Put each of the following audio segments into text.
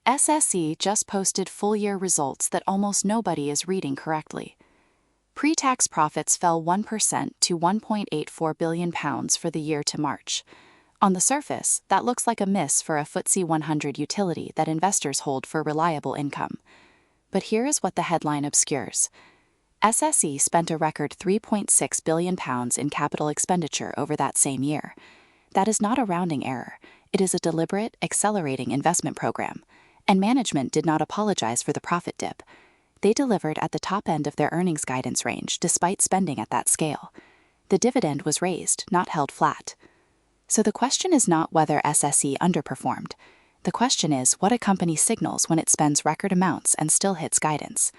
SSE just posted full-year results that almost nobody is reading correctly. Pre-tax profits fell 1% to £1.84 billion for the year to March. On the surface, that looks like a miss for a FTSE 100 utility that investors hold for reliable income. But here is what the headline obscures. SSE spent a record £3.6 billion in capital expenditure over that same year. That is not a rounding error. It is a deliberate, accelerating investment program. And management did not apologize for the profit dip. They delivered at the top end of their earnings guidance range despite spending at that scale. The dividend was raised, not held flat. So the question is not whether SSE underperformed. The question is what a company signals when it spends record amounts and still hits guidance.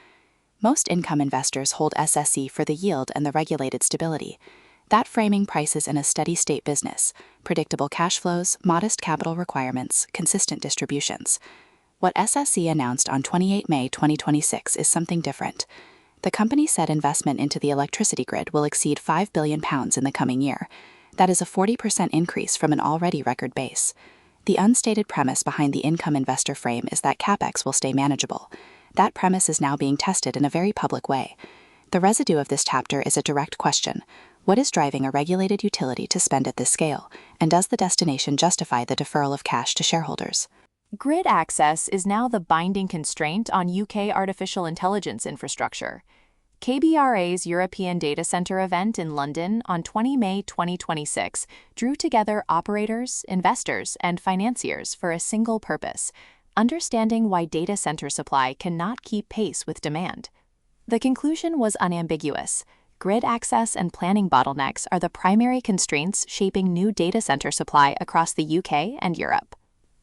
Most income investors hold SSE for the yield and the regulated stability. That framing prices in a steady-state business, predictable cash flows, modest capital requirements, consistent distributions. What SSE announced on 28 May 2026 is something different. The company said investment into the electricity grid will exceed £5 billion in the coming year. That is a 40% increase from an already record base. The unstated premise behind the income investor frame is that capex will stay manageable. That premise is now being tested in a very public way. The residue of this chapter is a direct question. What is driving a regulated utility to spend at this scale, and does the destination justify the deferral of cash to shareholders? Grid access is now the binding constraint on UK artificial intelligence infrastructure. KBRA's European Data Center event in London on 20 May 2026 drew together operators, investors, and financiers for a single purpose: understanding why data center supply cannot keep pace with demand. The conclusion was unambiguous. Grid access and planning bottlenecks are the primary constraints shaping new data center supply across the UK and Europe.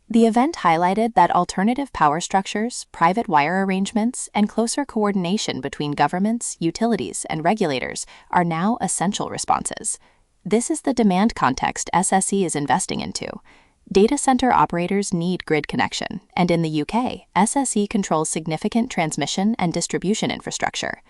The event highlighted that alternative power structures, private wire arrangements, and closer coordination between governments, utilities, and regulators are now essential responses. This is the demand context SSE is investing into. Data center operators need grid connection, and in the UK, SSE controls significant transmission and distribution infrastructure.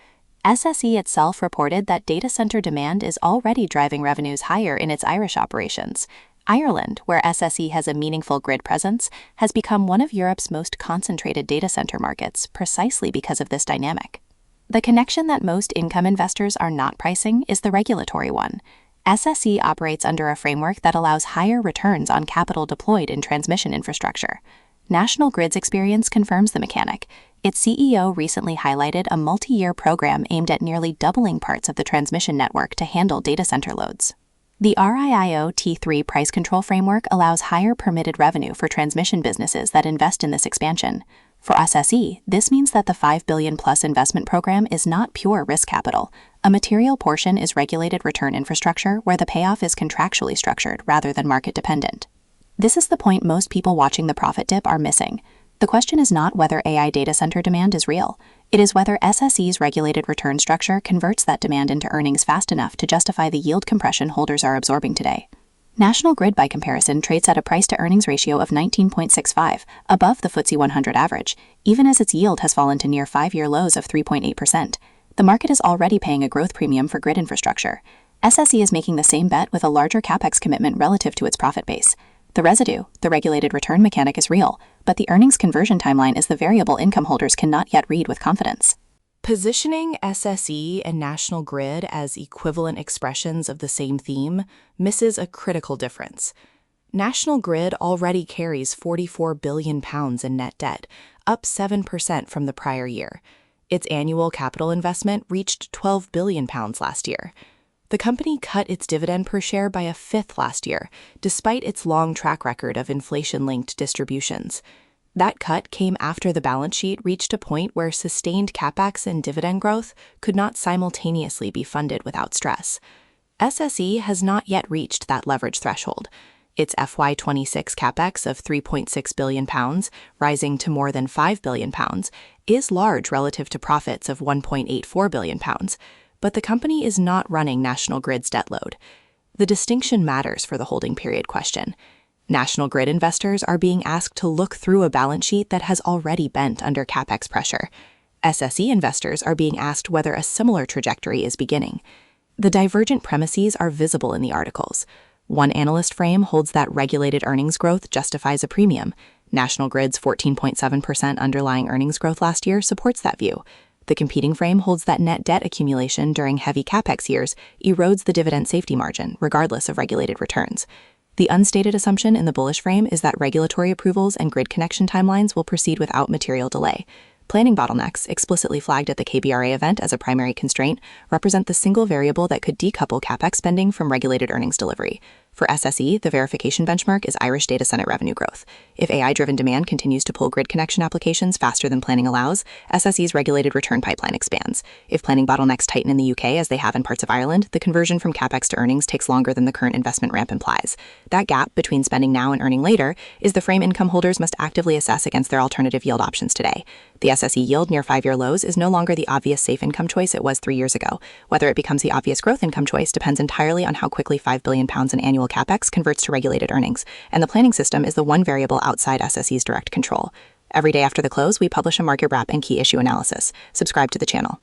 SSE itself reported that data center demand is already driving revenues higher in its Irish operations. Ireland, where SSE has a meaningful grid presence, has become one of Europe's most concentrated data center markets precisely because of this dynamic. The connection that most income investors are not pricing is the regulatory one. SSE operates under a framework that allows higher returns on capital deployed in transmission infrastructure. National Grid's experience confirms the mechanic. Its CEO recently highlighted a multi-year program aimed at nearly doubling parts of the transmission network to handle data center loads. The RIIO T3 price control framework allows higher permitted revenue for transmission businesses that invest in this expansion. For SSE, this means that the $5 billion+ investment program is not pure risk capital. A material portion is regulated return infrastructure where the payoff is contractually structured rather than market dependent. This is the point most people watching the profit dip are missing. The question is not whether AI data center demand is real. It is whether SSE's regulated return structure converts that demand into earnings fast enough to justify the yield compression holders are absorbing today. National Grid, by comparison, trades at a price-to-earnings ratio of 19.65, above the FTSE 100 average, even as its yield has fallen to near 5-year lows of 3.8%. The market is already paying a growth premium for grid infrastructure. SSE is making the same bet with a larger capex commitment relative to its profit base. The residue, the regulated return mechanic, is real, but the earnings conversion timeline is the variable income holders cannot yet read with confidence. Positioning SSE and National Grid as equivalent expressions of the same theme misses a critical difference. National Grid already carries £44 billion in net debt, up 7% from the prior year. Its annual capital investment reached £12 billion last year. The company cut its dividend per share by a fifth last year, despite its long track record of inflation-linked distributions. That cut came after the balance sheet reached a point where sustained capex and dividend growth could not simultaneously be funded without stress. SSE has not yet reached that leverage threshold. Its FY26 capex of £3.6 billion, rising to more than £5 billion, is large relative to profits of £1.84 billion. But the company is not running National Grid's debt load. The distinction matters for the holding period question. National Grid investors are being asked to look through a balance sheet that has already bent under capex pressure. SSE investors are being asked whether a similar trajectory is beginning. The divergent premises are visible in the articles. One analyst frame holds that regulated earnings growth justifies a premium. National Grid's 14.7% underlying earnings growth last year supports that view. The competing frame holds that net debt accumulation during heavy capex years erodes the dividend safety margin, regardless of regulated returns. The unstated assumption in the bullish frame is that regulatory approvals and grid connection timelines will proceed without material delay. Planning bottlenecks, explicitly flagged at the KBRA event as a primary constraint, represent the single variable that could decouple capex spending from regulated earnings delivery. For SSE, the verification benchmark is Irish data center revenue growth. If AI-driven demand continues to pull grid connection applications faster than planning allows, SSE's regulated return pipeline expands. If planning bottlenecks tighten in the UK as they have in parts of Ireland, the conversion from capex to earnings takes longer than the current investment ramp implies. That gap between spending now and earning later is the frame income holders must actively assess against their alternative yield options today. The SSE yield near 5-year lows is no longer the obvious safe income choice it was 3 years ago. Whether it becomes the obvious growth income choice depends entirely on how quickly £5 billion in annual capex converts to regulated earnings, and the planning system is the one variable outside SSE's direct control. Every day after the close, we publish a market wrap and key issue analysis. Subscribe to the channel.